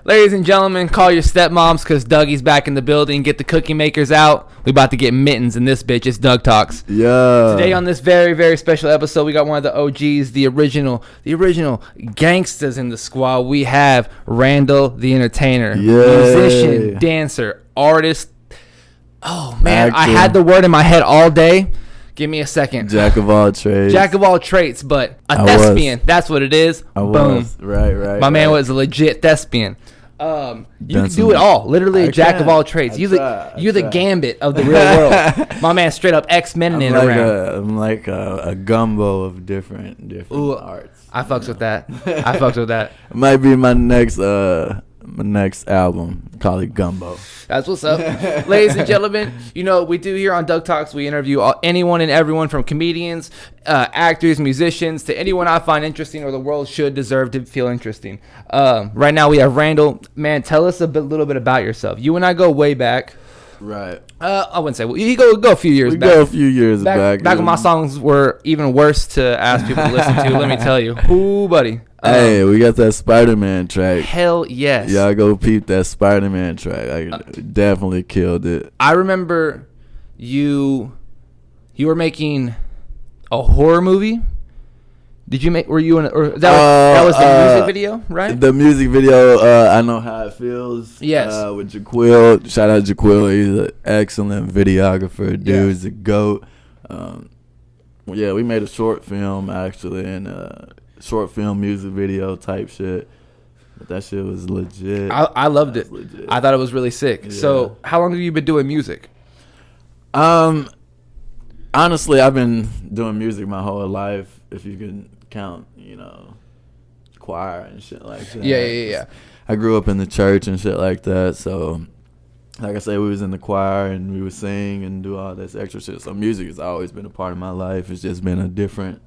Ladies and gentlemen, call your stepmoms because Dougie's back in the building. Get the cookie makers out. We about to get mittens in this bitch. It's Doug Talks. Yeah. Today on this very, very special episode, we got one of the OGs, the original gangsters in the squad. We have Randall the Entertainer, musician, dancer, artist. Oh man, actor. I had the word in my head all day. Give me a second. Jack of all trades. Jack of all traits, but a thespian. That's what it is. Boom. Right. My man was a legit thespian. You can do it all. Literally a jack of all trades. You're the Gambit of the real world. My man straight up X-Men in around. I'm like a gumbo of different arts. I fucks with that. It might be my next album. Call it Gumbo. That's what's up. Ladies and gentlemen, we do here on Doug Talks, we interview anyone and everyone from comedians, actors, musicians, to anyone I find interesting or the world should deserve to feel interesting. Right now we have Randall. Man, tell us little bit about yourself. You and I go way back. Right. I wouldn't say. You go a few years back. Go a few years back. Back when my songs were even worse to ask people to listen to. Let me tell you. Ooh, buddy. Hey, we got that Spider-Man track. Hell yes. Y'all go peep that Spider-Man track. I definitely killed it. I remember you were making a horror movie. Did you make? Were you in? Or that was the music video, right? The music video. I Know How It Feels. Yes. With Jaquil. Shout out Jaquil. He's an excellent videographer. Dude, he's a goat. Yeah, we made a short film actually, and short film music video type shit. But that shit was legit. I loved it. Legit. I thought it was really sick. Yeah. So, how long have you been doing music? Honestly, I've been doing music my whole life. If you can count, choir and shit like that. Yeah. I grew up in the church and shit like that. So, like I said, we was in the choir and we would sing and do all this extra shit. So, music has always been a part of my life. It's just been a different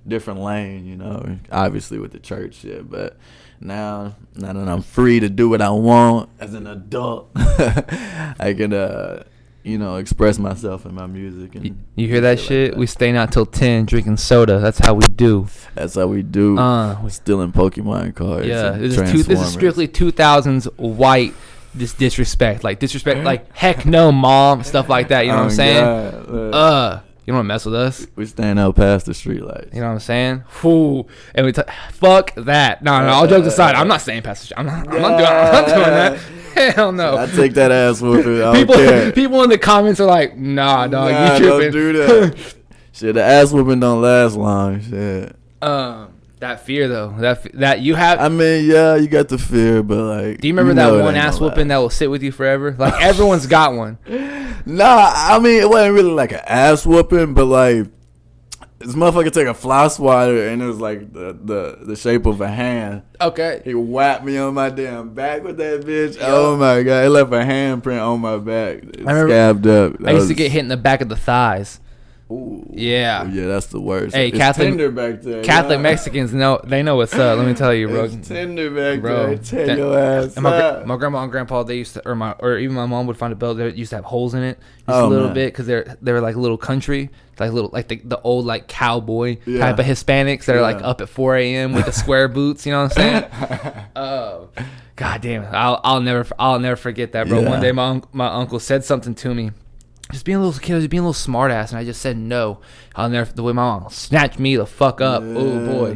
lane, obviously with the church shit. But now that I'm free to do what I want as an adult, I can, express myself in my music. And you hear that shit? Like that. We staying out till 10 drinking soda. That's how we do. We're stealing Pokemon cards. Yeah, this is strictly 2000s white. Disrespect, like heck no, mom, stuff like that. You know what I'm saying? God. You don't want to mess with us. We staying out past the street lights. You know what I'm saying? Whoo. And we fuck that. No, all jokes aside, I'm not staying past the street. I'm not doing that. Hell no. I take that ass whooping. People in the comments are like, nah, dog, you tripping. Don't do that. Shit, the ass whooping don't last long. Shit. That fear though, that you have. I mean, yeah, you got the fear, but like. Do you remember that one ass whooping that will sit with you forever? Like everyone's got one. Nah, I mean it wasn't really like an ass whooping, but like this motherfucker take a fly swatter and it was like the shape of a hand. Okay. He whacked me on my damn back with that bitch. Yo. Oh my god, it left a handprint on my back. It scabbed up. I used to get hit in the back of the thighs. Ooh. Yeah. Oh, yeah, that's the worst. Hey, it's Catholic tender back there. Catholic Mexicans know what's up. Let me tell you, bro. It's tender back there. Take your ass. And my grandma and grandpa, they used to, or even my mom would find a belt that used to have holes in it, just a little bit, because they were like little country, like little like the old like cowboy type of Hispanics that are like up at 4 a.m. with the square boots. You know what I'm saying? God damn it! I'll never forget that, bro. Yeah. One day my uncle said something to me. Just being a little kid, just being a little smart ass, and I just said no. I'll never. The way my mom snatched me the fuck up. Yeah, oh boy,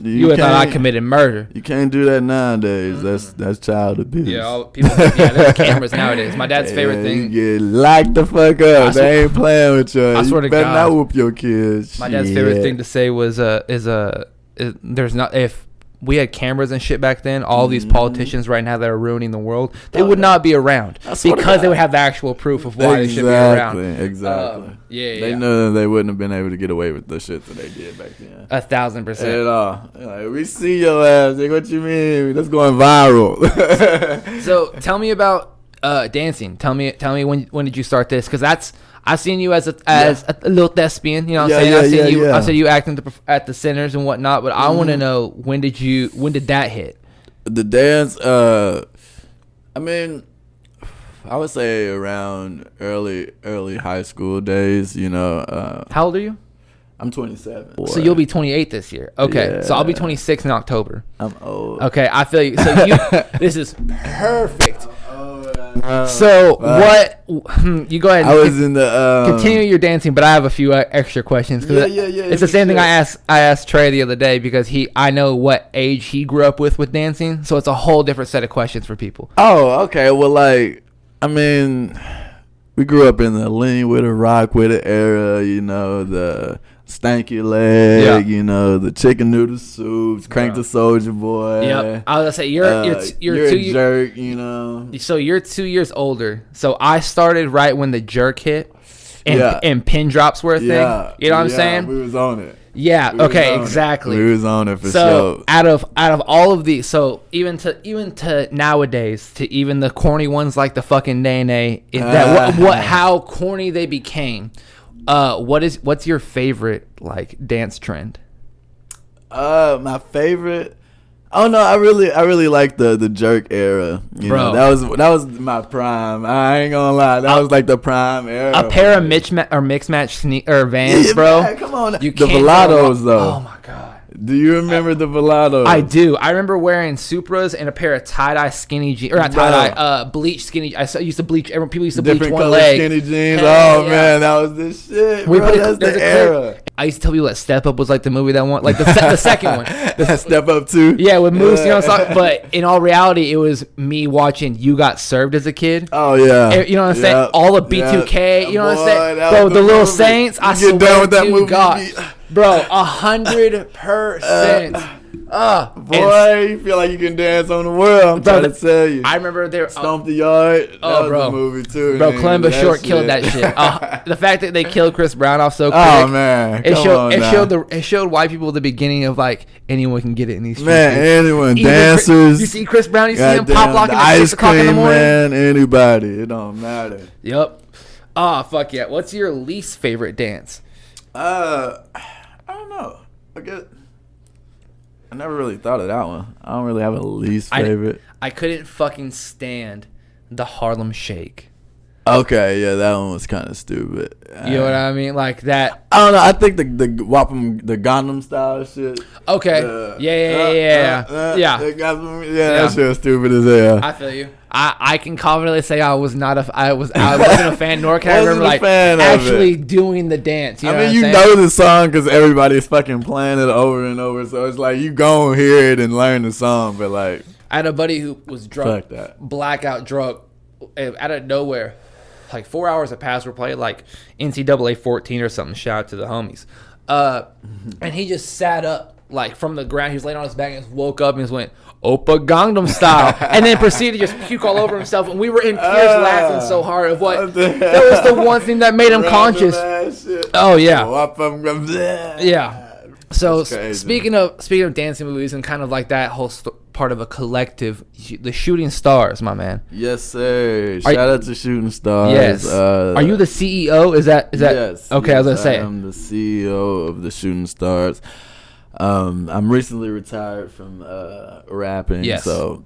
you would thought I committed murder. You can't do that nowadays. That's child abuse. Yeah, there's cameras nowadays. My dad's favorite thing. You get locked the fuck up. They ain't playing with you. I swear to God, better not whoop your kids. My dad's favorite thing to say was there's not if. We had cameras and shit back then. All these politicians right now that are ruining the world, they would not be around because they would have the actual proof of why they should be around. Exactly. They know they wouldn't have been able to get away with the shit that they did back then. 1,000%. At all. Like, we see your ass. Like, what you mean? That's going viral. So tell me about dancing. Tell me when did you start this? Because I've seen you as a little thespian, you know what I'm saying? I've seen you acting at the centers and whatnot, but I want to know when did that hit? The dance, I mean, I would say around early high school days, How old are you? I'm 27. So you'll be 28 this year. Okay. Yeah. So I'll be 26 in October. I'm old. Okay, I feel you. So this is perfect. So what? You go ahead. I was in the continue your dancing, but I have a few extra questions. Yeah. It's the same thing I asked Trey the other day because I know what age he grew up with dancing, so it's a whole different set of questions for people. Oh, okay. Well, like, I mean, we grew up in the lean with a rock with it era. You know, the stanky leg, you know, the chicken noodle soups, Crank the Soldier Boy. Yep. I was gonna say you're a jerk, you know. So you're 2 years older. So I started right when the jerk hit, and pin drops were a thing. You know what I'm saying? We was on it. Yeah. Okay. Exactly. We was on it for sure. So out of all of these, so even to nowadays, to even the corny ones like the fucking nay, how corny they became. What's your favorite like dance trend? My favorite. Oh no, I really like the jerk era. You know, that was my prime. I ain't gonna lie, that was like the prime era. A pair of mixed match Vans, bro. Man, come on, the Velados though. Oh my god. Do you remember the Velados? I do. I remember wearing Supras and a pair of tie-dye skinny jeans, or not tie-dye, bleach skinny. I used to bleach. People used to bleach different one color leg. Skinny jeans. Man, that was the shit. Bro, that's the era. I used to tell people that Step Up was like the movie that one, like the second one. Step Up 2. Yeah, with Moose. You know what I'm saying? But in all reality, it was me watching You Got Served as a kid. Oh yeah. You know what I'm saying? All of B2K. You know what I'm saying? Bro, the Little Saints. I swear done with that movie. God. Bro, 100%. Boy, you feel like you can dance on the world. I'm trying to tell you. I remember there. Stomp the Yard. That was a movie too. Bro, Columbus Short killed that shit. The fact that they killed Chris Brown off so quick. Oh man, it showed white people at the beginning of like anyone can get it in these streets. Man, anyone, dancers. You see Chris Brown, you see him pop locking at 6 o'clock in the morning. Man, anybody, it don't matter. Yep. Fuck yeah. What's your least favorite dance? I don't know. I never really thought of that one. I don't really have a least favorite. I couldn't fucking stand the Harlem Shake. Okay, yeah, that one was kind of stupid. You know what I mean? Like that. I don't know. I think the Gangnam style shit. Okay. Yeah. That shit was stupid as hell. I feel you. I can confidently say I wasn't a fan, nor can I remember like actually doing the dance. You know you know the song because everybody's fucking playing it over and over, so it's like you go and hear it and learn the song. But like, I had a buddy who was drunk, blackout drunk, out of nowhere. Like 4 hours had passed. We're playing like NCAA 14 or something. Shout out to the homies. And he just sat up like from the ground. He was laying on his back and just woke up and just went Oppa Gangnam Style, and then proceeded to just puke all over himself. And we were in tears laughing so hard of what that was the one thing that made him conscious. Oh yeah, yeah. So speaking of dancing movies and kind of like that whole part of a collective, the Shooting Stars, my man. Yes, sir. Shout out to Shooting Stars. Yes. Are you the CEO? Is that? Yes. Okay, I was gonna say. I'm the CEO of the Shooting Stars. I'm recently retired from rapping. Yes. So.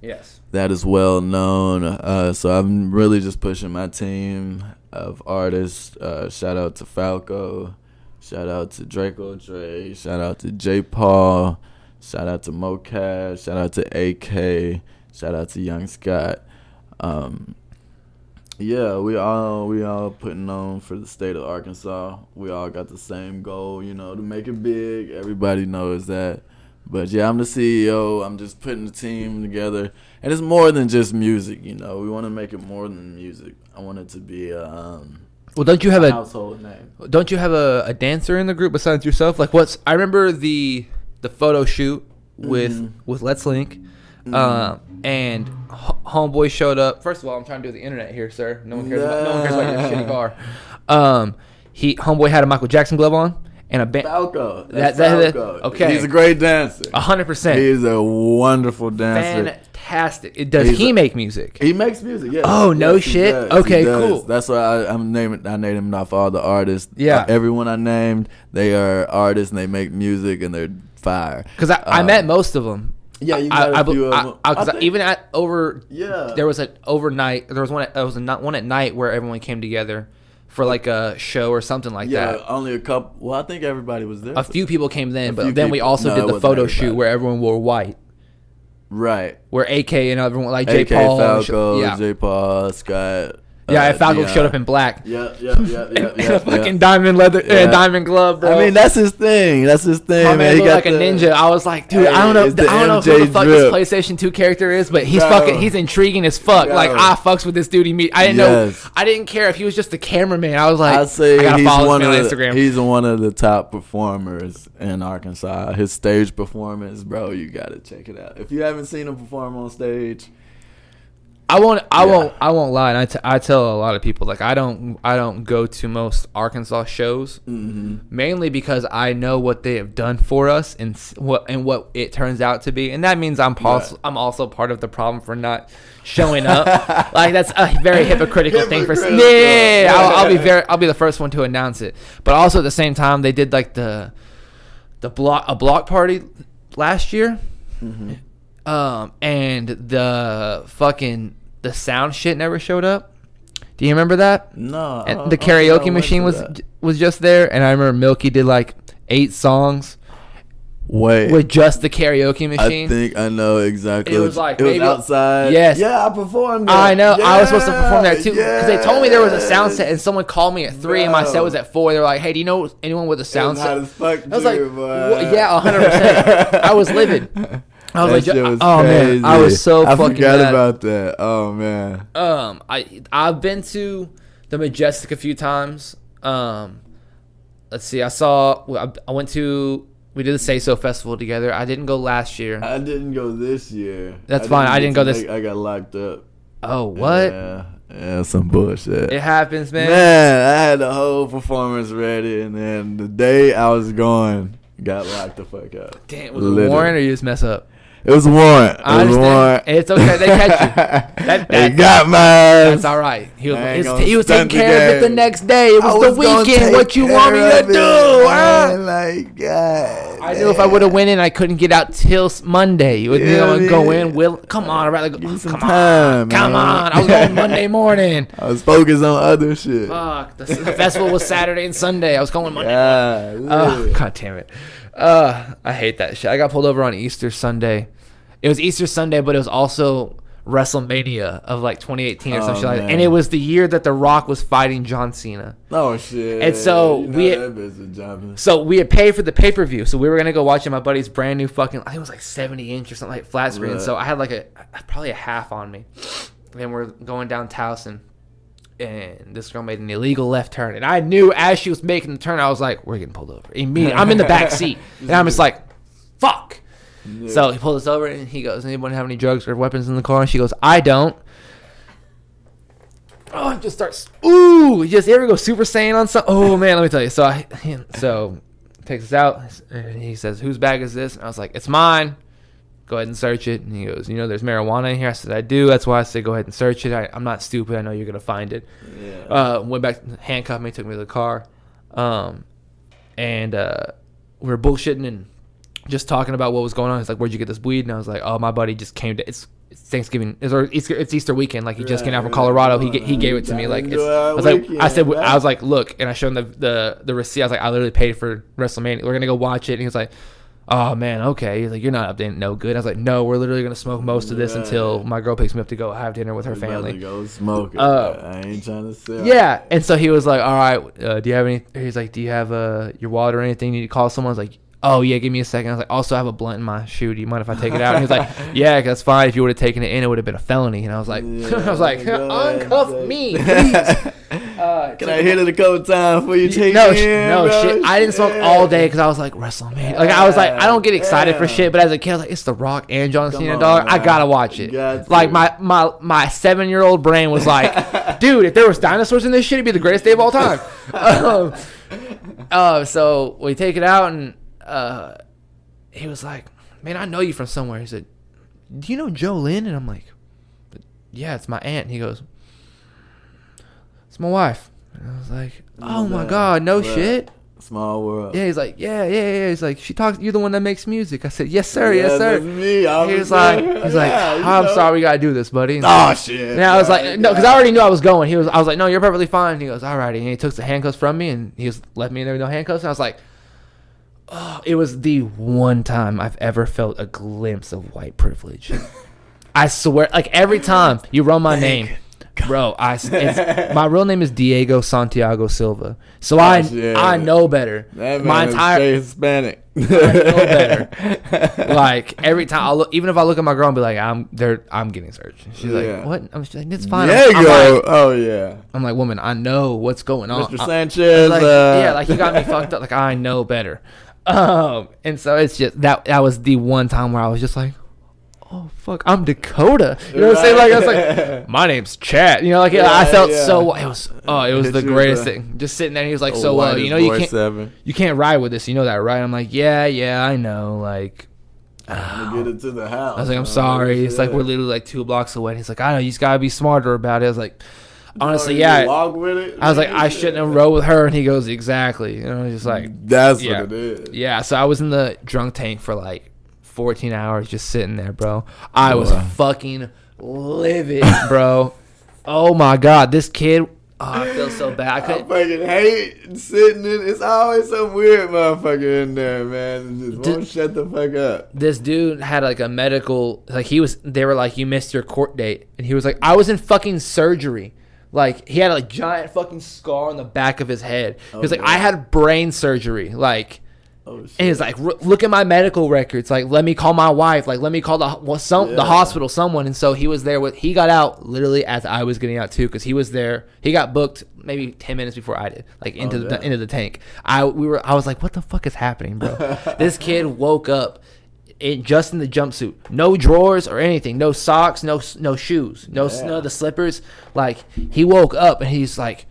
Yes. That is well known. So I'm really just pushing my team of artists. Shout out to Falco. Shout out to Draco Dre. Shout out to J. Paul. Shout out to Mocash. Shout out to AK. Shout out to Young Scott. Yeah, we all putting on for the state of Arkansas. We all got the same goal, to make it big. Everybody knows that. But yeah, I'm the CEO. I'm just putting the team together. And it's more than just music, We want to make it more than music. I want it to be well, don't you have a household name? Don't you have a dancer in the group besides yourself? Like, I remember the photo shoot with Let's Link, and homeboy showed up. First of all, I'm trying to do the internet here, sir. No one cares about your shitty car. Homeboy had a Michael Jackson glove on and a band. Falco. Falco. Okay, he's a great dancer. 100%. He's a wonderful dancer. Fantastic. Does he make music? He makes music. Yeah. Oh no shit. Okay, cool. That's why I named him off all the artists. Yeah. Everyone I named, they are artists and they make music and they're fire. Because I met most of them. Yeah, you met a few of them. Even there was an overnight. There was one at night where everyone came together for like a show or something like that. Yeah, only a couple. Well, I think everybody was there. A few people came then, but then we also did the photo shoot where everyone wore white. Right. Where AK and everyone, like AK, J. Paul. Falco, J. Paul, Scott. Yeah, Falco showed up in black. Yeah. A fucking diamond leather, diamond glove, bro. I mean, that's his thing. My man looked like a ninja. I was like, dude, I don't know who the fuck this PlayStation 2 character is, but he's intriguing as fuck. Like, I fucks with this dude. I didn't know. I didn't care if he was just the cameraman. I was like, I'd say I gotta follow him on Instagram. He's one of the top performers in Arkansas. His stage performance, bro, you gotta check it out. If you haven't seen him perform on stage. I won't lie. And I tell a lot of people, like, I don't go to most Arkansas shows, mainly because I know what they have done for us and what it turns out to be, and that means I'm also part of the problem for not showing up. Like, that's a very hypocritical thing for. Yeah, I'll be the first one to announce it. But also at the same time, they did like a block party last year. And the sound shit never showed up. Do you remember that? No. And the karaoke machine was just there, and I remember Milky did like 8 songs. Wait. With just the karaoke machine. I think I know exactly. It was like it was outside. Yes. Yeah, I performed there. I know. Yeah, I was supposed to perform there too because they told me there was a sound set, and someone called me at 3 and my set was at 4. They were like, "Hey, do you know anyone with a sound set?" As fuck I was like, "Yeah, 100%." I was livid. I was that like, oh crazy. Man, I was so fucking I forgot mad. about that. Oh man. I've been to the Majestic a few times. Let's see. We did the Sayso Festival together. I didn't go last year. I didn't go this year. That's fine. I didn't go this. I got locked up. Oh, what? Yeah, some bullshit. It happens, man. Man, I had the whole performance ready, and then the day I was going, got locked the fuck up. Damn, was it Warren or you just mess up? It was warrant. I understand. It's okay. They catch you. They got my ass. That's all right. He was taking care of it the next day. It was the weekend. What you want me to do? Like, God. I knew if I would have went in, I couldn't get out till Monday. You would go in. Come on, I'd rather go. Give me some time. Come on. I was going Monday morning. I was focused on other shit. Fuck. The festival was Saturday and Sunday. I was going Monday. God damn it. I hate that shit. I got pulled over on Easter Sunday. It was Easter Sunday, but it was also WrestleMania of like 2018 or something like that. And it was the year that The Rock was fighting John Cena. Oh shit! And so we had paid for the pay-per-view, so we were gonna go watch my buddy's brand new fucking, I think it was like 70-inch or something, like flat screen. Right. So I had like probably a half on me. And we're going down Towson, and this girl made an illegal left turn, and I knew as she was making the turn, I was like, we're getting pulled over immediately. I'm in the back seat, and I'm just like, fuck. Yeah. So he pulled us over, and he goes, anyone have any drugs or weapons in the car? And she goes, I don't. Oh, it just starts, here we go, Super Saiyan on something. Oh man, let me tell you. So takes us out, and he says, whose bag is this? And I was like, it's mine. Go ahead and search it. And he goes, there's marijuana in here. I said, I do. That's why I said go ahead and search it. I'm not stupid. I know you're gonna find it. Yeah. Went back, handcuffed me, took me to the car, and we were bullshitting and just talking about what was going on. He's like, where'd you get this weed? And I was like, oh, my buddy just came to, it's Thanksgiving, it's Easter weekend. Like, he just came out from Colorado. He gave it to me. Like, I was like, look, and I showed him the receipt. I was like, I literally paid for WrestleMania. We're gonna go watch it. And he was like, oh man, okay. He's like, you're not up to no good. I was like, no, we're literally gonna smoke most of this until my girl picks me up to go have dinner with her family. Go smoke it. I ain't trying to sell. Yeah, and so he was like, all right, do you have any? He's like, do you have your wallet or anything? You need to call someone? I was like, oh yeah, give me a second. I was like, also I have a blunt in my shoe. Do you mind if I take it out? And he was like, yeah, that's fine. If you would have taken it in, it would have been a felony. And I was like, uncuff me, please. Can I hit it a couple times before you take it in? No, shit. I didn't smoke all day because I was like, WrestleMania. Like, I was like, I don't get excited for shit, but as a kid, I was like, it's The Rock and John Cena, dog. I gotta watch it. Like, my 7-year-old brain was like, dude, if there was dinosaurs in this shit, it'd be the greatest day of all time. So we take it out, and he was like, man, I know you from somewhere. He said, do you know Jolene? And I'm like, yeah, it's my aunt. And he goes, it's my wife. And I was like, oh my God, no shit. Small world. Yeah, he's like, yeah. He's like, you're the one that makes music. I said, yes, sir, yes, sir. That's me. He's like, I'm sorry we gotta do this, buddy. Oh shit. And I was like, no, because I already knew I was going. I was like, no, you're perfectly fine. He goes, alrighty. And he took the handcuffs from me and he just left me in there with no handcuffs. And I was like, oh, it was the one time I've ever felt a glimpse of white privilege. I swear, like every time you run my name. Bro, my real name is Diego Santiago Silva, so I know better. That man my entire is Hispanic. I know better. Like every time even if I look at my girl and be like, I'm getting searched. She's like, what? I'm just like, it's fine. Diego. Oh yeah. I'm like, woman, I know what's going on. Mr. Sanchez. Like, yeah, like you got me fucked up. Like I know better. And so it's just that was the one time where I was just like, oh fuck, I'm Dakota. You know what I'm saying? Like I was like, my name's Chad. You know, like I felt so. It was the greatest thing. Just sitting there, and he was like, so you know, you can't ride with this. You know that, right? I'm like, yeah, I know. Like, get it to the house. I was like, I'm sorry. It's like we're literally like 2 blocks away. And he's like, I know, you just gotta be smarter about it. I was like, honestly, yeah. Log with it? I was like, I shouldn't have rode with her. And he goes, exactly. You know, just like that's what it is. Yeah. So I was in the drunk tank for like 14 hours just sitting there, bro. I was fucking livid, bro. Oh my god, this kid. I feel so bad. I fucking hate sitting in. It's always some weird motherfucker in there, man. Just won't shut the fuck up. This dude had like a medical, like they were like, you missed your court date. And he was like, I was in fucking surgery. Like he had a giant fucking scar on the back of his head. He was like, I had brain surgery. Like, and he's like, look at my medical records. Like, let me call my wife. Like, let me call the hospital, someone. And so he was there he got out literally as I was getting out too, because he was there. He got booked maybe 10 minutes before I did, like into the tank. I was like, what the fuck is happening, bro? This kid woke up just in the jumpsuit, no drawers or anything, no socks, no shoes, no the slippers. Like he woke up and he's like,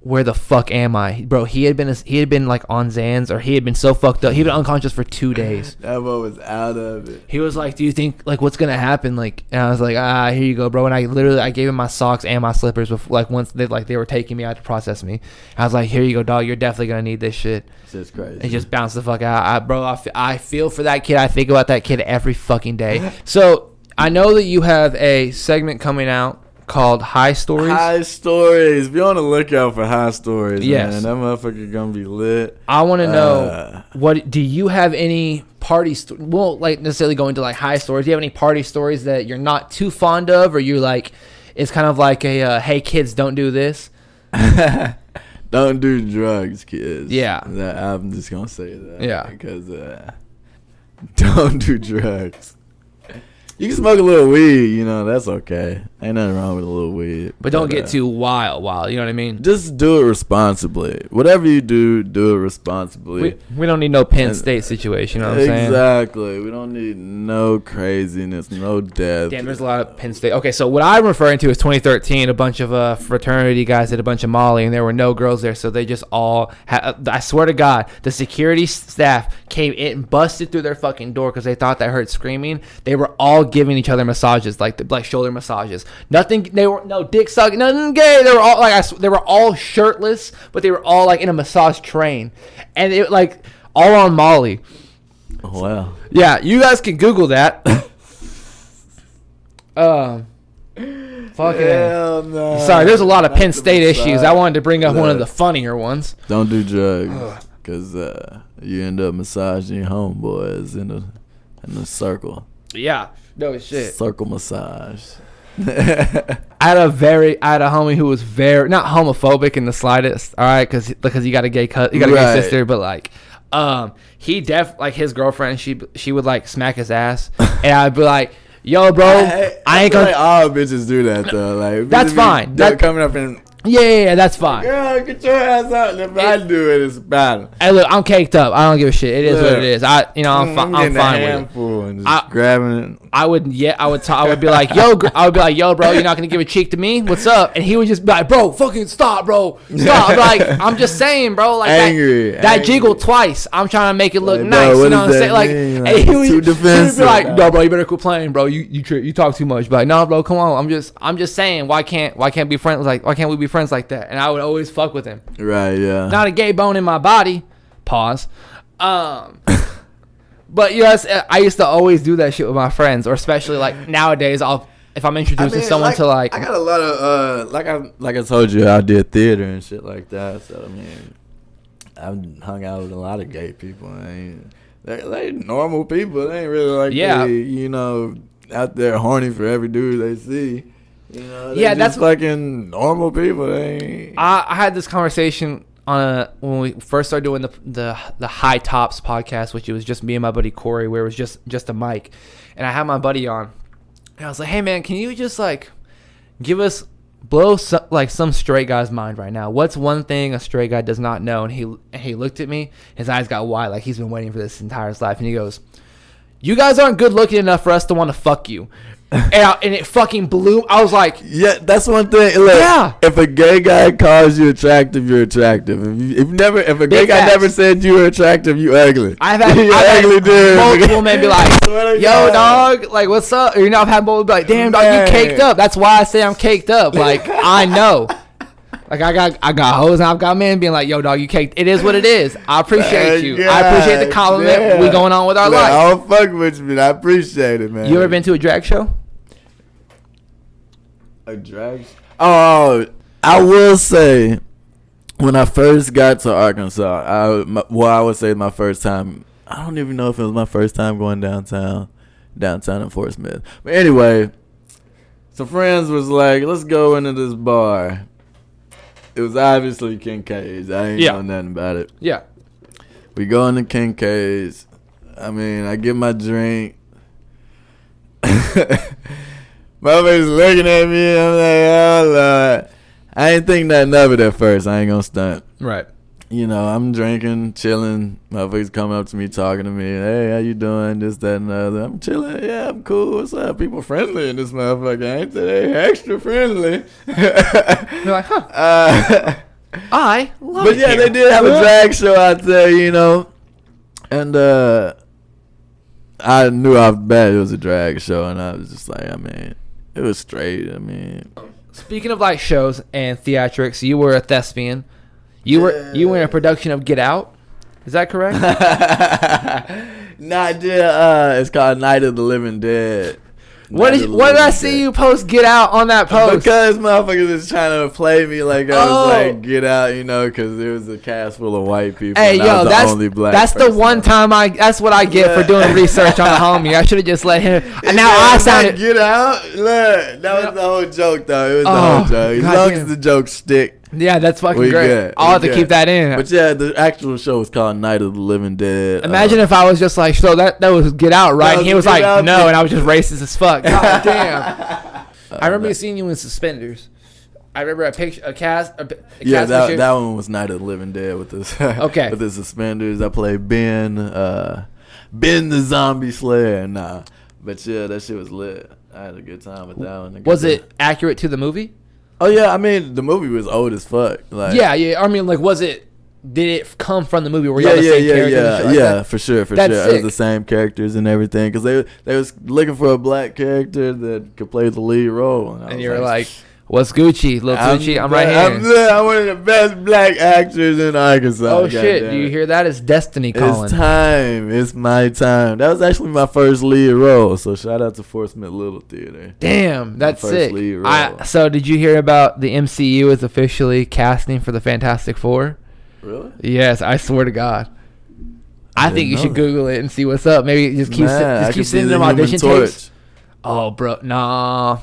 where the fuck am I, bro? He had been like on Xans, or he had been so fucked up. He'd been unconscious for 2 days. That boy was out of it. He was like, do you think like what's gonna happen? Like, and I was like, here you go, bro. And I gave him my socks and my slippers before, like once they were taking me out to process me. I was like, here you go, dog. You're definitely gonna need this shit. It's just crazy. And just bounce the fuck out. I feel for that kid. I think about that kid every fucking day. So I know that you have a segment coming out called High Stories. High Stories. Be on the lookout for High Stories, yes. Man. That motherfucker gonna be lit. I want to know, what do you have any party won't like necessarily go into like high stories. Do you have any party stories that you're not too fond of, or you like it's kind of like a hey kids, don't do this? Don't do drugs, kids. Yeah. I'm just gonna say that. Yeah. Because don't do drugs. You can smoke a little weed, you know, that's okay. Ain't nothing wrong with a little weed. But don't get too wild, you know what I mean? Just do it responsibly. Whatever you do it responsibly. We don't need no Penn State situation, you know what I'm saying? Exactly. We don't need no craziness, no death. Damn, there's a lot of Penn State. Okay, so what I'm referring to is 2013, a bunch of fraternity guys did a bunch of Molly, and there were no girls there, so they just all had, I swear to God, the security staff came in and busted through their fucking door because they thought they heard screaming. They were all giving each other massages, like shoulder massages. Nothing. They were no dick sucking, nothing gay. They were all like they were all shirtless, but they were all like in a massage train, and it like all on Molly. Oh, wow. Yeah, you guys can Google that. Fucking hell no. Sorry, there's a lot of Penn State issues. I wanted to bring up one of the funnier ones. Don't do drugs, because you end up massaging your homeboys in a circle. Yeah, no shit. Circle massage. I had a homie who was very not homophobic in the slightest. All right, because you got a gay gay sister, but like, he like his girlfriend. She would like smack his ass, and I'd be like, "Yo, bro, I ain't gonna." Like all bitches do that though. Like that's fine. They're coming up and. Yeah, that's fine. Girl, get your ass out. And if I do it, it's bad. Hey, look, I'm caked up. I don't give a shit. It is what it is. I'm fine with it. And just grabbing it. I would be like, yo, bro, you're not gonna give a cheek to me? What's up? And he would just be like, bro, fucking stop, bro, stop. I'm just saying, bro, like angry. That jiggle twice. I'm trying to make it look nice. Bro, you know what I'm saying? Like, and he would be like, no, bro, you better quit playing, bro. You talk too much. But like, no, bro, come on. I'm just saying, why can't we be friends? Like, why can't we be friends? friends like that, and I would always fuck with him. Right, yeah. Not a gay bone in my body. Pause. But yes, I used to always do that shit with my friends, or especially like nowadays. If I'm introducing someone to like, I got a lot of like I told you, I did theater and shit like that. So I mean, I've hung out with a lot of gay people. They normal people. They ain't really like out there horny for every dude they see. That's fucking normal people. I had this conversation when we first started doing the High Tops podcast, which it was just me and my buddy Corey, where it was just a mic, and I had my buddy on, and I was like, hey man, can you just like blow some straight guy's mind right now? What's one thing a straight guy does not know? And he looked at me, his eyes got wide, like he's been waiting for this entire life, and he goes, you guys aren't good looking enough for us to want to fuck you. And it fucking blew. I was like, yeah, that's one thing. Look, if a gay guy calls you attractive, you're attractive. If a gay guy never said you were attractive, you ugly. I've had multiple men be like, yo, dog, like, what's up? Or, I've had multiple be like, damn, dog, you caked up. That's why I say I'm caked up. Like, I know. Like, I got hoes and I've got men being like, yo, dog, you caked. It is what it is. I appreciate you. God, I appreciate the compliment. Yeah. We going on with our life. I'll fuck with you, man. I appreciate it, man. You ever been to a drag show? A drag show? Oh, I will say, when I first got to Arkansas, I would say my first time. I don't even know if it was my first time going downtown in Fort Smith. But anyway, some friends was like, let's go into this bar. It was obviously Kincaid's. I ain't know nothing about it. Yeah. We go into Kincaid's. I mean, I get my drink. Motherfuckers looking at me. I'm like, oh, Lord. I ain't think nothing of it at first. I ain't gonna stunt. Right. I'm drinking, chilling. Motherfuckers coming up to me, talking to me. Hey, how you doing? This, that, and the other. I'm chilling. Yeah, I'm cool. What's up? People friendly in this motherfucker, ain't they? Extra friendly. You're like, huh. I love But yeah, they did have a drag show out there, And I knew off the bat it was a drag show, and I was just like, it was straight. Speaking of like shows and theatrics, you were a thespian. You were in a production of Get Out. Is that correct? Nah, I did. It's called Night of the Living Dead. What did I see you post Get Out on that post? Because motherfuckers is trying to play me like I was like Get Out, because it was a cast full of white people. Hey, yo, that's the only black. That's the one time that's what I get for doing research on a homie. I should have just let him. And now I sounded Get Out. Look, that was the whole joke though. It was the whole joke. As long as the jokes stick. Yeah, that's fucking great. I'll have to keep that in. But yeah, the actual show was called Night of the Living Dead. Imagine if I was just like, so that was Get Out, right? And he was like, no, and I was just racist as fuck. God damn. I remember seeing you in suspenders. I remember a cast. That one was Night of the Living Dead with this. Okay. With the suspenders, I played Ben the Zombie Slayer. Nah, but yeah, that shit was lit. I had a good time with that one. Was it accurate to the movie? Oh yeah, the movie was old as fuck. Like, yeah. Did it come from the movie? Were y'all the same characters? Yeah, for sure. It was the same characters and everything, because they was looking for a black character that could play the lead role. And you were like, what's Gucci? Lil Gucci, I'm right here. I'm one of the best black actors in Arkansas. Oh shit, do you hear that? It's destiny calling. It's time. It's my time. That was actually my first lead role, so shout out to Fort Smith Little Theater. Damn, that's sick. Lead role. So did you hear about the MCU is officially casting for the Fantastic Four? Really? Yes, I swear to God. I think you should Google it and see what's up. Maybe just keep sending them audition tapes. Oh, bro, nah.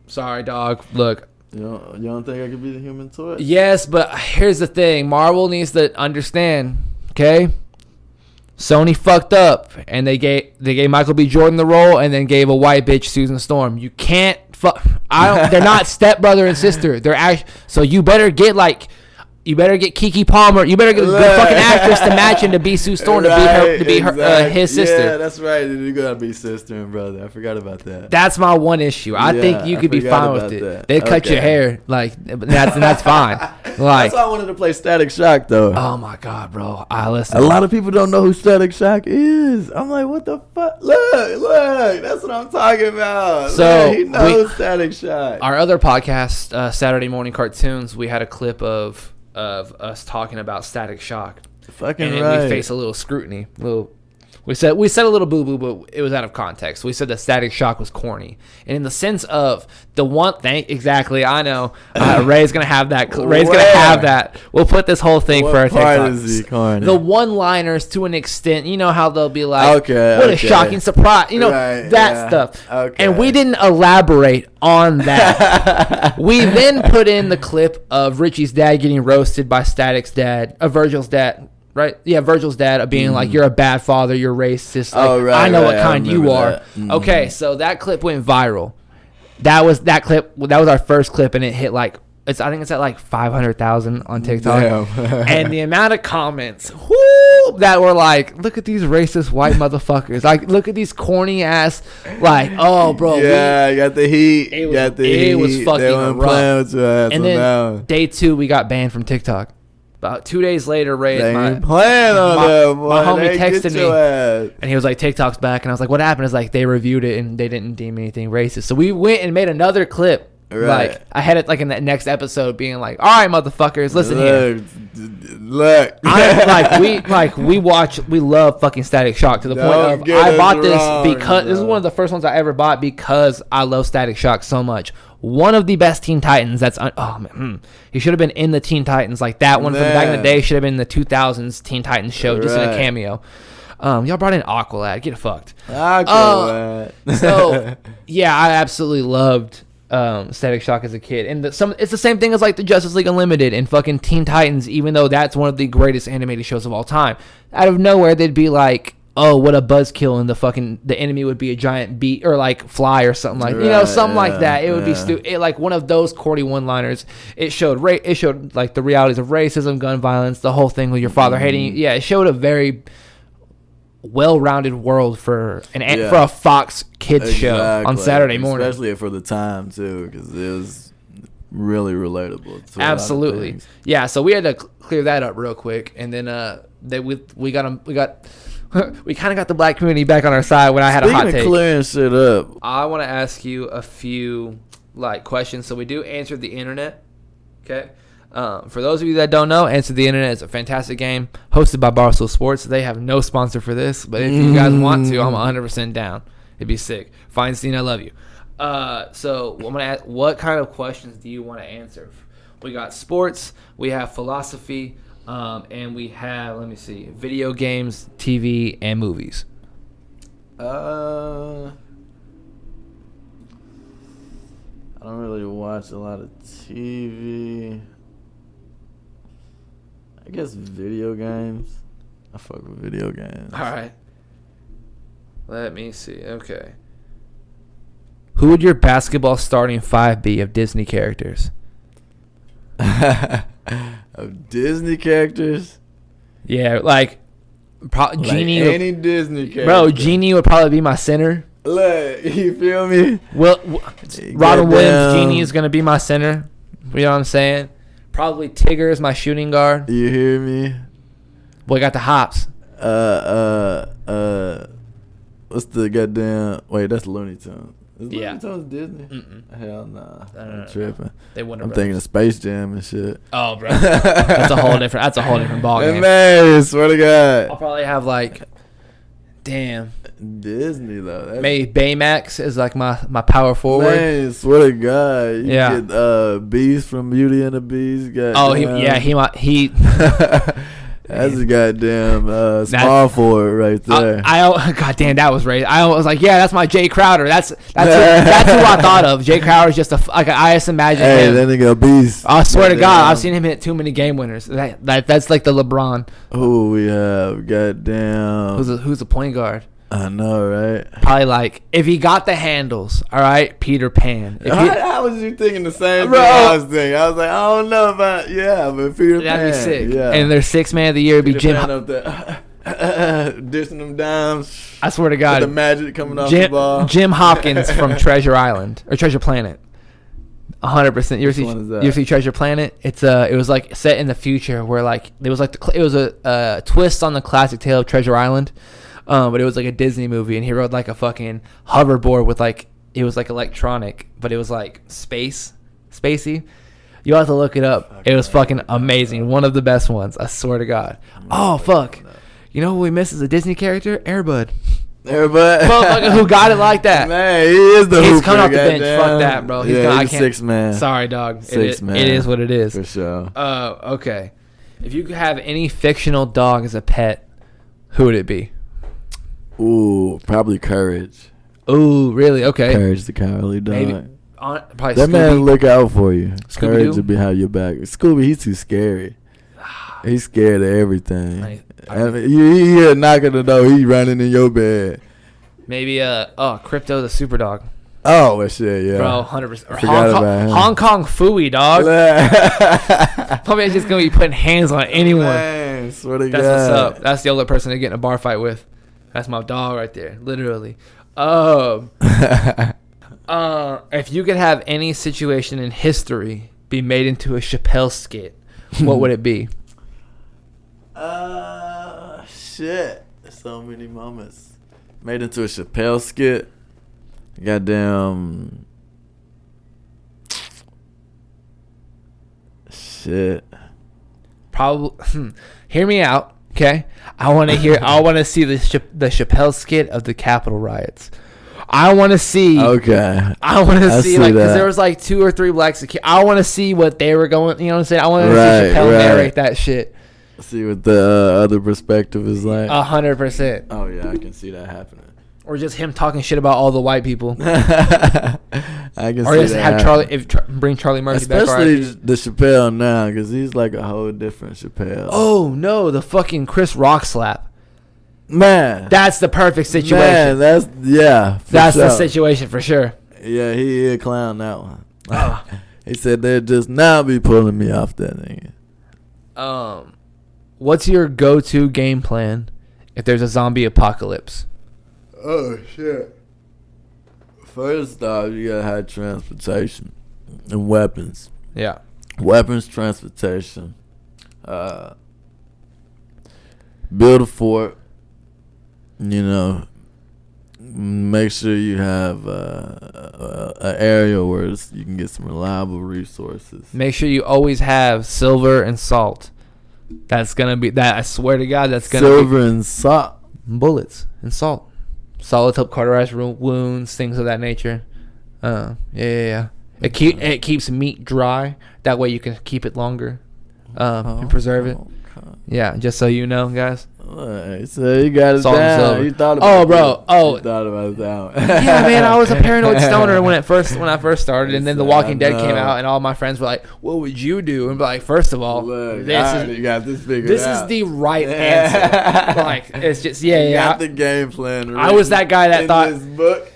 Sorry, dog. Look. You don't think I could be the Human Torch? Yes, but here's the thing. Marvel needs to understand, okay? Sony fucked up, and they gave Michael B. Jordan the role, and then gave a white bitch Susan Storm. You can't fuck. They're not stepbrother and sister. They're actually. So you better get like You better get Keke Palmer. You better get a good fucking actress to match him to be Sue Storm to be his sister. Yeah, that's right. You gotta be sister and brother. I forgot about that. That's my one issue. I think you could be fine with it. They cut your hair, like that's fine. Like, that's why I wanted to play Static Shock though. Oh my god, bro! Listen. A lot of people don't know who Static Shock is. I'm like, what the fuck? Look, that's what I'm talking about. So he knows Static Shock. Our other podcast, Saturday Morning Cartoons, we had a clip of us talking about Static Shock. Fucking and right. We faced a little scrutiny. We said a little boo boo, but it was out of context. We said that Static Shock was corny, and in the sense of the one thing exactly. I know Ray's gonna have that. Ray's gonna have that. We'll put this whole thing for our TikTok. Is he corny? The one-liners to an extent. You know how they'll be like, "What a shocking surprise!" You know that stuff. Okay. And we didn't elaborate on that. We then put in the clip of Richie's dad getting roasted by Static's dad, Virgil's dad. Right? Yeah, Virgil's dad being like, you're a bad father, you're racist. Like, I know what kind you are. Okay, so that clip went viral. That was our first clip, and it hit like, I think it's at like 500,000 on TikTok. Damn. And the amount of comments that were like, look at these racist white motherfuckers. Like, look at these corny ass, like, oh, bro. Yeah, you got the heat. It was fucking rough. And then day 2, we got banned from TikTok. About 2 days later, Ray, my homie texted me, and he was like, TikTok's back. And I was like, what happened? It's like, they reviewed it, and they didn't deem anything racist. So we went and made another clip. Right. Like, I had it like in the next episode being like, all right, motherfuckers, listen here. Look. We love fucking Static Shock to the point of, I bought this because, this is one of the first ones I ever bought because I love Static Shock so much. One of the best Teen Titans he should have been in the Teen Titans. Like that one from back in the day should have been in the 2000s Teen Titans show, just in a cameo. Y'all brought in Aqualad. Get fucked. So, yeah, I absolutely loved Static Shock as a kid. And it's the same thing as like the Justice League Unlimited and fucking Teen Titans, even though that's one of the greatest animated shows of all time. Out of nowhere, they'd be like, oh, what a buzzkill, and the enemy would be a giant bee or like fly or something like like that. It would be stupid. Like one of those corny one-liners. It showed like the realities of racism, gun violence, the whole thing with your father hating you. Yeah, it showed a very well-rounded world for a Fox Kids show on Saturday morning, especially for the time too, because it was really relatable. To absolutely, yeah. So we had to clear that up real quick, and then we kind of got the black community back on our side when I had a hot take. Clearing shit up, I want to ask you a few like questions. So we do Answer the Internet. Okay. For those of you that don't know, Answer the Internet is a fantastic game hosted by Barstool Sports. They have no sponsor for this, but if you guys want to, I'm 100% down. It'd be sick. Feinstein, I love you. So I'm gonna ask, what kind of questions do you want to answer? We got sports, we have philosophy, and we have, let me see, video games, TV, and movies. I don't really watch a lot of TV. I guess video games. I fuck with video games. All right. Let me see. Okay. Who would your basketball starting 5 be of Disney characters? Of Disney characters? Yeah, like Genie. Any Disney character. Bro, Genie would probably be my center. Look, you feel me? Well, Robin Williams, Genie is going to be my center. You know what I'm saying? Probably Tigger is my shooting guard. You hear me? Boy, got the hops. What's the goddamn? Wait, that's Looney Tunes. Is Looney Tunes Disney? Mm-mm. Hell nah. I'm tripping. They wouldn't. I'm thinking of Space Jam and shit. Oh, bro, that's a whole different ball game. Man, swear to God. I'll probably have like, damn. Disney though. Maybe Baymax is like my power forward. Man, swear to God. You get Beast from Beauty and the Beast. He That's a goddamn small forward right there. Goddamn, that was right. I was like, yeah, that's my Jay Crowder. That's who I thought of. Jay Crowder is just I just imagine him. Hey, then they go Beast. I swear to God, I've seen him hit too many game winners. That's like the LeBron. Who we have? Goddamn. Who's the point guard? I know, right? Probably like if he got the handles, all right, Peter Pan. How was you thinking the same thing I was thinking? I was like, I don't know about but Peter Pan. That'd be sick. Yeah. And their sixth man of the year would be Jim. Up there, dishing them dimes. I swear to God, with the magic coming off the ball. Jim Hopkins from Treasure Island or Treasure Planet. 100%. You ever see Treasure Planet? It was like set in the future where like it was a twist on the classic tale of Treasure Island. But it was like a Disney movie, and he rode like a fucking hoverboard with like it was like electronic, but it was like spacey. You have to look it up. It was fucking amazing. One of the best ones. I swear to God. Oh fuck! You know who we miss as a Disney character? Airbud. Motherfucker who got it like that. Man, he is the. He's coming off the bench. Fuck that, bro. He's I can't. 6 man. Sorry, dog. Six man. It is what it is. For sure. Okay. If you could have any fictional dog as a pet, who would it be? Ooh, probably Courage. Ooh, really? Okay. Courage the cowardly dog. Maybe, probably that Scooby. Man look out for you. Scooby-Doo? Courage will behind your back. Scooby, he's too scary. He's scared of everything. You hear knocking the door, he's running in your bed. Maybe Crypto the super dog. Oh, well, shit, yeah. Bro, 100%. Hong Kong Fooey, dog. Probably just going to be putting hands on anyone. Man, swear to God. That's what's up. That's the only person to get in a bar fight with. That's my dog right there, literally. If you could have any situation in history be made into a Chappelle skit, what would it be? Shit. So many moments. Made into a Chappelle skit. Goddamn. Shit. Probably. Hear me out, okay? I want to see the Chappelle skit of the Capitol riots. I want to see. Okay. I want to see like because there was like 2 or 3 blacks. I want to see what they were going. You know what I'm saying? I want to see Chappelle narrate that shit. See what the other perspective is like. 100%. Oh yeah, I can see that happening. Or just him talking shit about all the white people. I can. Or see just that have bring Charlie Murphy back. Especially the Chappelle now, because he's like a whole different Chappelle. Oh no, the fucking Chris Rock slap. Man, that's the perfect situation. Man, that's the situation for sure. Yeah, he a clown that one. He said they'd just now be pulling me off that nigga. What's your go-to game plan if there's a zombie apocalypse? Oh shit! First off, you gotta have transportation and weapons. Yeah, weapons, transportation. Build a fort. You know, make sure you have an area where you can get some reliable resources. Make sure you always have silver and salt. That's gonna be that. I swear to God, that's gonna silver and salt, bullets and salt. Solids help cauterize wounds, things of that nature. Yeah. It keeps meat dry. That way you can keep it longer, and preserve it. Okay. Yeah, just so you know, guys. So you got it down. You thought about You thought about that. Yeah, man, I was a paranoid stoner when I first started, and then The Walking Dead came out, and all my friends were like, "What would you do?" And be like, first of all, you got this figured out. This is the right answer. Like, it's just you got the game plan. I was that guy that thought this book.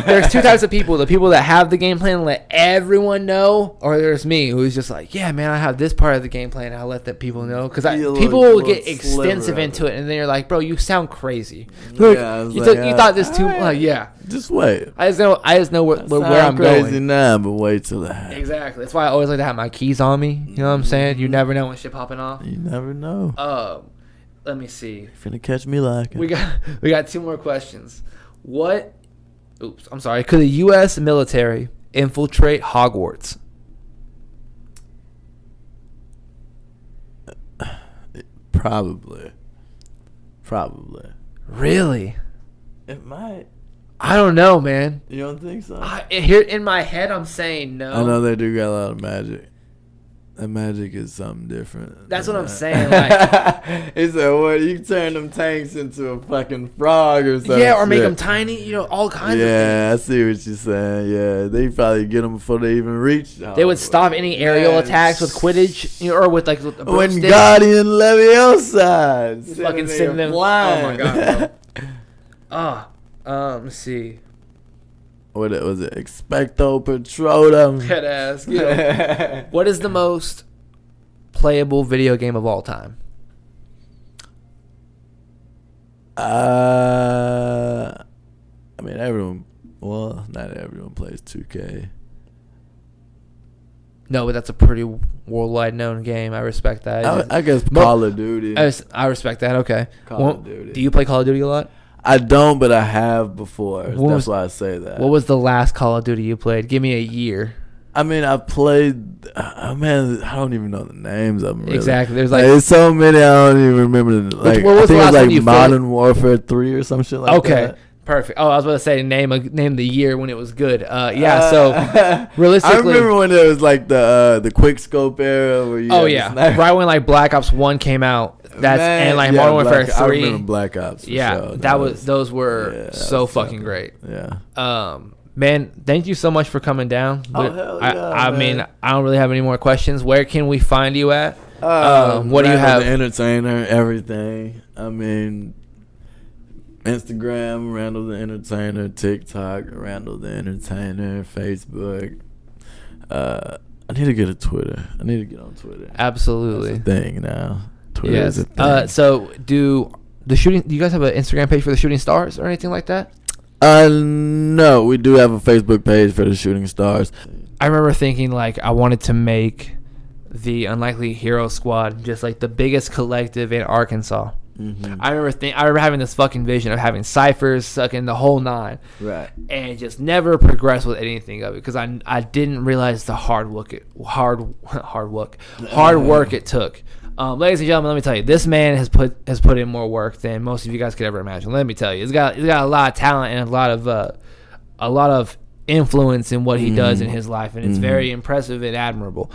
There's 2 types of people: the people that have the game plan and let everyone know, or there's me who's just like, "Yeah, man, I have this part of the game plan. And I'll let the people know," because people will get extensive into it, and then you're like, "Bro, you sound crazy." Yeah, you thought this too. Yeah. Just wait. I just know where I'm going. Crazy now, but wait till that happens. Exactly. That's why I always like to have my keys on me. You know what I'm saying? You never know when shit popping off. You never know. Let me see. You're finna catch me like it. We got 2 more questions. Oops, I'm sorry. Could the U.S. military infiltrate Hogwarts? Probably. Really? It might. I don't know, man. You don't think so? Here in my head, I'm saying no. I know they do got a lot of magic. That magic is something different. That's what I'm saying. Like, he said, "What? You turn them tanks into a fucking frog or something?" Yeah, or make them tiny. You know, all kinds of things. Yeah, I see what you're saying. Yeah, they probably get them before they even reach. They would stop any aerial attacks with Quidditch, or with like a Wingardium Leviosa. Fucking send them. Oh my God, bro. Let's see. What was it? Expecto Patronum. Head ass. What is the most playable video game of all time? I mean, not everyone plays 2K. No, but that's a pretty worldwide known game. I respect that. I guess Call of Duty. I respect that. Okay. Call of Duty. Do you play Call of Duty a lot? I don't, but I have before. That's why I say that. What was the last Call of Duty you played? Give me a year. I mean, I played. Man, I don't even know the names of them. Really. Exactly. There's so many I don't even remember. Like, what was the last one you Modern Warfare 3 or some shit like that. Okay. Perfect. Oh, I was about to say name the year when it was good. So realistically, I remember when it was like the quick scope era. Where you right when like Black Ops 1 came out. And like Modern Warfare 3. I remember Black Ops. Sure. Those were so fucking great. Yeah. Man, thank you so much for coming down. Hell yeah, I mean, I don't really have any more questions. Where can we find you at? What do you have? The Entertainer, everything. I mean, Instagram, Randall the Entertainer, TikTok, Randall the Entertainer, Facebook. I need to get a Twitter. I need to get on Twitter. Absolutely. That's a thing now. Twitter is a thing. So do you guys have an Instagram page for the Shooting Stars or anything like that? No, we do have a Facebook page for the Shooting Stars. I remember thinking like I wanted to make the Unlikely Hero Squad just like the biggest collective in Arkansas. Mm-hmm. I remember having this fucking vision of having ciphers sucking the whole nine, right? And just never progressed with anything of it because I didn't realize the hard work it took. Ladies and gentlemen, let me tell you, this man has put in more work than most of you guys could ever imagine. Let me tell you, he's got a lot of talent and a lot of influence in what he does in his life, and it's very impressive and admirable.